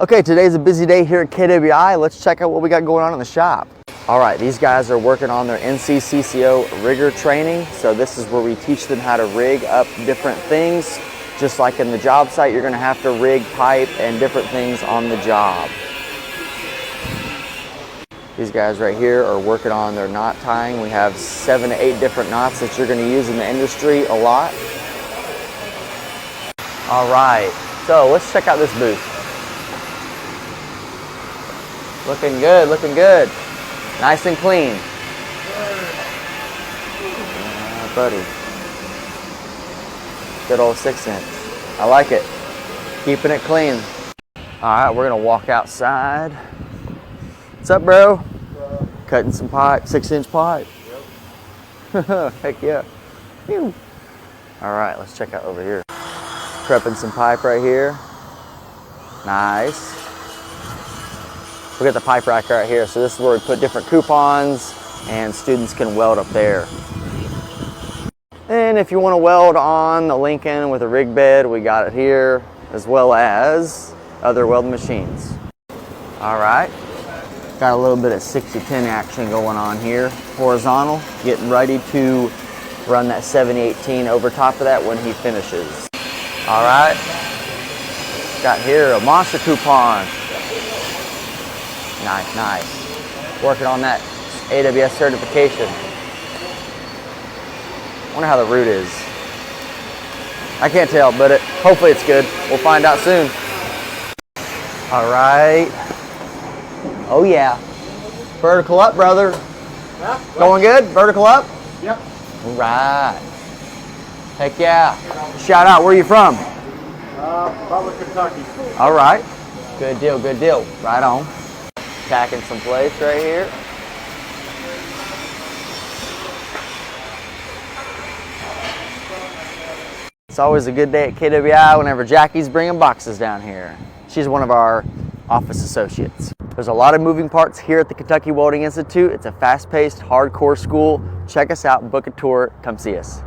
Okay, today's a busy day here at KWI. Let's check out what we got going on in the shop. All right, these guys are working on their NCCCO rigger training. So this is where we teach them how to rig up different things. Just like in the job site, you're gonna have to rig pipe and different things on the job. These guys right here are working on their knot tying. We have 7 to 8 different knots that you're gonna use in the industry a lot. All right, so let's check out this booth. Looking good, looking good. Nice and clean. Yeah, buddy. Good old 6-inch. I like it. Keeping it clean. All right, we're gonna walk outside. What's up, bro? Cutting some pipe, 6-inch pipe. Yep. Heck yeah. Phew. All right, let's check out over here. Prepping some pipe right here. Nice. We got the pipe rack right here, so this is where we put different coupons and students can weld up there. And if you want to weld on the Lincoln with a rig bed, we got it here, as well as other welding machines. All right, got a little bit of 60-10 action going on here. Horizontal, getting ready to run that 70-18 over top of that when he finishes. All right, got here a monster coupon. Nice, nice. Working on that AWS certification. Wonder how the root is. I can't tell, but hopefully it's good. We'll find out soon. All right. Oh yeah. Vertical up, brother. Yeah, going good? Vertical up? Yep. All right. Heck yeah. Shout out, where are you from? Probably Kentucky. All right. Good deal, good deal. Right on. Packing some plates right here. It's always a good day at KWI whenever Jackie's bringing boxes down here. She's one of our office associates. There's a lot of moving parts here at the Kentucky Welding Institute. It's a fast-paced, hardcore school. Check us out, book a tour, come see us.